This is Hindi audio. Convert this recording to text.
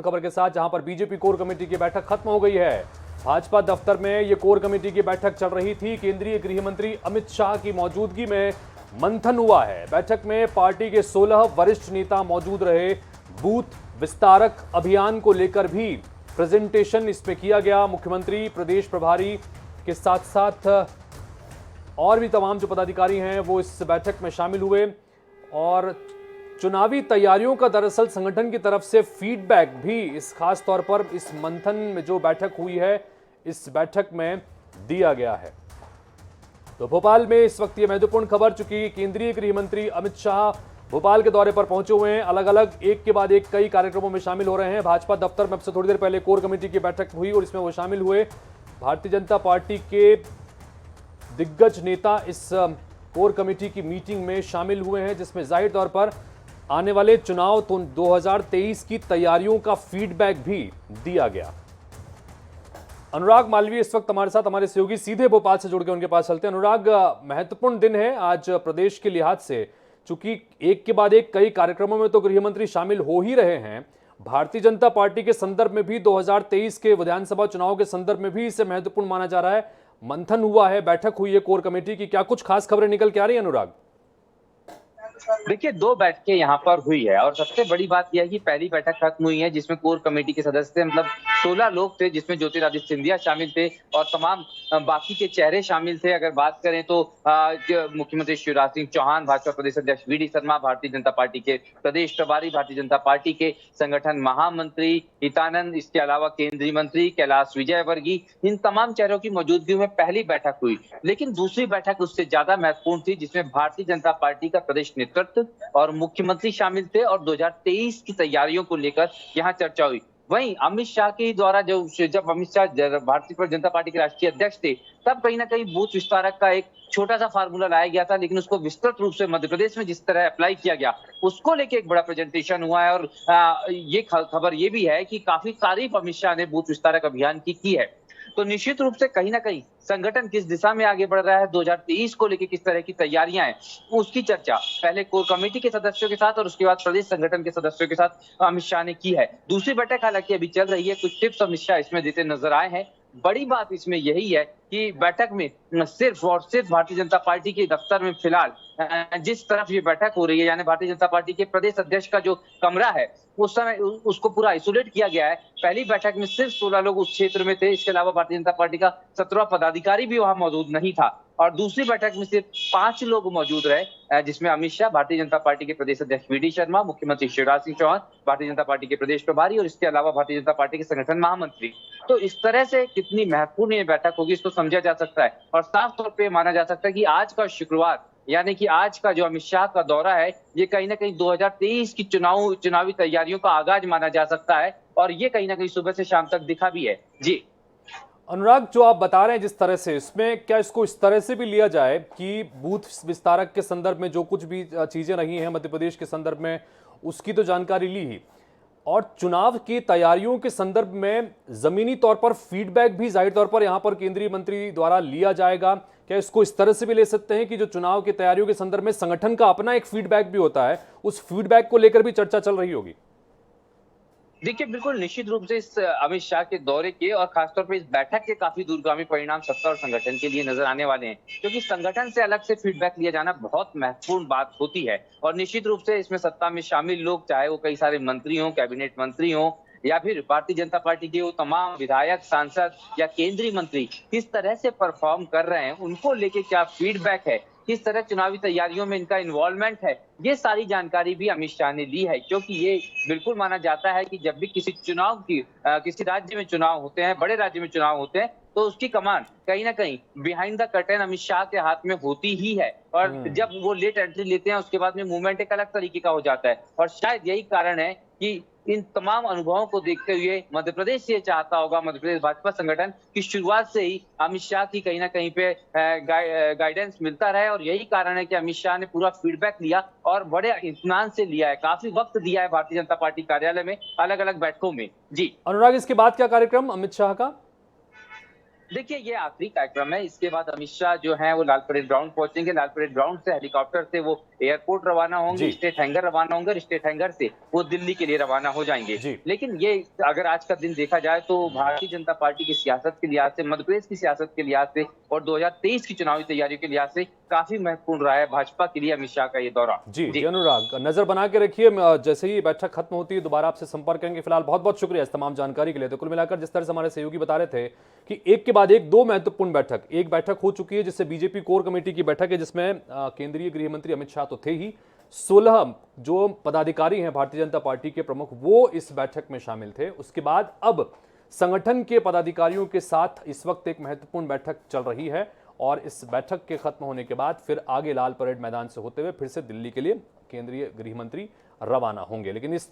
खबर के साथ, जहां पर बीजेपी कोर कमेटी की बैठक खत्म हो गई है। भाजपा दफ्तर में ये कोर कमेटी की बैठक चल रही थी। केंद्रीय गृह मंत्री अमित शाह की मौजूदगी में मंथन हुआ है। बैठक में पार्टी के 16 वरिष्ठ नेता मौजूद रहे। बूथ विस्तारक अभियान को लेकर भी प्रेजेंटेशन इसमें किया गया। मुख्यमंत्री, प्रदेश प्रभारी के साथ साथ और भी तमाम जो पदाधिकारी हैं वो इस बैठक में शामिल हुए। और चुनावी तैयारियों का दरअसल संगठन की तरफ से फीडबैक भी इस खास तौर पर इस मंथन में जो बैठक हुई है, इस बैठक में दिया गया है। तो भोपाल में इस वक्त ये महत्वपूर्ण खबर, चूंकि केंद्रीय गृह मंत्री अमित शाह भोपाल के दौरे पर पहुंचे हुए हैं, अलग अलग एक के बाद एक कई कार्यक्रमों में शामिल हो रहे हैं। भाजपा दफ्तर में अब से थोड़ी देर पहले कोर कमेटी की बैठक हुई और इसमें वो शामिल हुए। भारतीय जनता पार्टी के दिग्गज नेता इस कोर कमेटी की मीटिंग में शामिल हुए हैं, जिसमें जाहिर तौर पर आने वाले चुनाव 2023 की तैयारियों का फीडबैक भी दिया गया। अनुराग मालवीय इस वक्त हमारे साथ, हमारे सहयोगी सीधे भोपाल से जुड़ के उनके पास चलते हैं। अनुराग, महत्वपूर्ण दिन है आज प्रदेश के लिहाज से, चूंकि एक के बाद एक कई कार्यक्रमों में तो गृह मंत्री शामिल हो ही रहे हैं। भारतीय जनता पार्टी के संदर्भ में भी 2023 के विधानसभा चुनाव के संदर्भ में भी इसे महत्वपूर्ण माना जा रहा है। मंथन हुआ है, बैठक हुई है कोर कमेटी की, क्या कुछ खास खबरें निकल के आ रही है अनुराग? देखिए, 2 बैठकें यहाँ पर हुई है और सबसे बड़ी बात यह है कि पहली बैठक खत्म हुई है जिसमें कोर कमेटी के सदस्य थे, मतलब 16 लोग थे, जिसमें ज्योतिरादित्य सिंधिया शामिल थे और तमाम बाकी के चेहरे शामिल थे। अगर बात करें तो मुख्यमंत्री शिवराज सिंह चौहान, भाजपा प्रदेश अध्यक्ष we D Sharma, Bharatiya Janata party के प्रदेश प्रभारी, भारतीय जनता पार्टी के संगठन महामंत्री हितानंद, इसके अलावा केंद्रीय मंत्री कैलाश विजयवर्गीय, इन तमाम चेहरों की मौजूदगी में पहली बैठक हुई। लेकिन दूसरी बैठक उससे ज्यादा महत्वपूर्ण थी, जिसमें भारतीय जनता पार्टी का प्रदेश नेतृत्व और मुख्यमंत्री शामिल थे और 2023 की तैयारियों को लेकर यहां चर्चा हुई। वहीं अमित शाह के द्वारा जब अमित शाह भारतीय जनता पार्टी के राष्ट्रीय अध्यक्ष थे, तब कहीं ना कहीं बूथ विस्तारक का एक छोटा सा फार्मूला लाया गया था, लेकिन उसको विस्तृत रूप से मध्य प्रदेश में जिस तरह अप्लाई किया गया, उसको लेके एक बड़ा प्रेजेंटेशन हुआ है। और ये खबर ये भी है कि काफी तारीफ अमित शाह ने बूथ विस्तारक अभियान की है। तो निश्चित रूप से कहीं ना कहीं संगठन किस दिशा में आगे बढ़ रहा है, 2023 को लेकर किस तरह की तैयारियां हैं, उसकी चर्चा पहले कोर कमेटी के सदस्यों के साथ और उसके बाद प्रदेश संगठन के सदस्यों के साथ अमित शाह ने की है। दूसरी बैठक हालांकि अभी चल रही है, कुछ टिप्स अमित शाह इसमें देते नजर आए हैं। बड़ी बात इसमें यही है कि बैठक में सिर्फ और सिर्फ भारतीय जनता पार्टी के दफ्तर में फिलहाल जिस तरफ ये बैठक हो रही है, यानी भारतीय जनता पार्टी के प्रदेश अध्यक्ष का जो कमरा है, उस समय उसको पूरा आइसोलेट किया गया है। पहली बैठक में सिर्फ 16 लोग उस क्षेत्र में थे, इसके अलावा भारतीय जनता पार्टी का 17वां पदाधिकारी भी वहां मौजूद नहीं था। और दूसरी बैठक में सिर्फ 5 लोग मौजूद रहे, जिसमें अमित शाह, भारतीय जनता पार्टी के प्रदेश अध्यक्ष वी डी शर्मा, मुख्यमंत्री शिवराज सिंह चौहान, भारतीय जनता पार्टी के प्रदेश प्रभारी और इसके अलावा भारतीय जनता पार्टी के संगठन महामंत्री। तो इस तरह से कितनी महत्वपूर्ण ये बैठक होगी इसको समझा जा सकता है और साफ तौर पर माना जा सकता है कि आज का शुक्रवार, यानी कि आज का जो अमित शाह का दौरा है, ये कहीं ना कहीं 2023 की चुनावी तैयारियों का आगाज माना जा सकता है और ये कहीं ना कहीं सुबह से शाम तक दिखा भी है। जी अनुराग, जो आप बता रहे हैं जिस तरह से, इसमें क्या इसको इस तरह से भी लिया जाए कि बूथ विस्तारक के संदर्भ में जो कुछ भी चीजें रही हैं मध्य प्रदेश के संदर्भ में, उसकी तो जानकारी ली ही, और चुनाव की तैयारियों के संदर्भ में जमीनी तौर पर फीडबैक भी जाहिर तौर पर यहां पर केंद्रीय मंत्री द्वारा लिया जाएगा? क्या इसको इस तरह से भी ले सकते हैं कि जो चुनाव की तैयारियों के संदर्भ में संगठन का अपना एक फीडबैक भी होता है, उस फीडबैक को लेकर भी चर्चा चल रही होगी? देखिए, बिल्कुल निश्चित रूप से इस अमित शाह के दौरे के और खासतौर पर इस बैठक के काफी दूरगामी परिणाम सत्ता और संगठन के लिए नजर आने वाले हैं, क्योंकि संगठन से अलग से फीडबैक लिया जाना बहुत महत्वपूर्ण बात होती है। और निश्चित रूप से इसमें सत्ता में शामिल लोग, चाहे वो कई सारे मंत्री हों, कैबिनेट मंत्री हों, या फिर भारतीय जनता पार्टी के वो तमाम विधायक, सांसद या केंद्रीय मंत्री किस तरह से परफॉर्म कर रहे हैं, उनको लेके क्या फीडबैक है, किस तरह चुनावी तैयारियों में इनका इन्वॉल्वमेंट है, ये सारी जानकारी भी अमित शाह ने ली है। क्योंकि ये बिल्कुल माना जाता है कि जब भी किसी राज्य में चुनाव होते हैं, बड़े राज्य में चुनाव होते हैं, तो उसकी कमान कहीं ना कहीं behind the curtain Amit Shah के हाथ में होती ही है। और जब वो लेट एंट्री लेते हैं, उसके बाद में मूवमेंट एक अलग तरीके का हो जाता है। और शायद यही कारण है कि इन तमाम अनुभवों को देखते हुए मध्य प्रदेश ये चाहता होगा, मध्य प्रदेश भाजपा संगठन, की शुरुआत से ही अमित शाह की कहीं ना कहीं पे गाइडेंस मिलता रहे। और यही कारण है कि अमित शाह ने पूरा फीडबैक लिया और बड़े इत्मीनान से लिया है, काफी वक्त दिया है भारतीय जनता पार्टी कार्यालय में अलग अलग बैठकों में। जी अनुराग, इसके बाद क्या कार्यक्रम अमित शाह का? देखिए, ये आखिरी कार्यक्रम है। इसके बाद अमित शाह जो है वो लाल परेड ग्राउंड पहुंचेंगे। लाल परेड ग्राउंड से हेलीकॉप्टर से वो एयरपोर्ट रवाना होंगे, जी। स्टेट हैंगर रवाना होंगे और स्टेट हैंगर से वो दिल्ली के लिए रवाना हो जाएंगे। जी। लेकिन ये अगर आज का दिन देखा जाए तो भारतीय जनता पार्टी की सियासत के लिहाज से, मध्य प्रदेश की सियासत के लिहाज से और 2023 की चुनावी तैयारियों के लिहाज से काफी महत्वपूर्ण रहा है भाजपा के लिए अमित शाह का ये दौरा। जी अनुराग, नजर बना के रखिए, जैसे ही बैठक खत्म होती है दोबारा आपसे संपर्क करेंगे। फिलहाल बहुत बहुत शुक्रिया इस तमाम जानकारी के लिए। तो कुल मिलाकर जिस तरह से हमारे सहयोगी बता रहे थे कि एक के बाद एक दो महत्वपूर्ण बैठक, एक बैठक हो चुकी है जिससे बीजेपी कोर कमेटी की बैठक है, जिसमें केंद्रीय गृह मंत्री अमित शाह तो थे ही, 16 जो पदाधिकारी हैं भारतीय जनता पार्टी के प्रमुख वो इस बैठक में शामिल थे। उसके बाद अब संगठन के पदाधिकारियों के साथ इस वक्त एक महत्वपूर्ण बैठक चल रही है और इस बैठक के खत्म होने के बाद फिर आगे लाल परेड मैदान से होते हुए फिर से दिल्ली के लिए केंद्रीय गृह मंत्री रवाना होंगे। लेकिन इस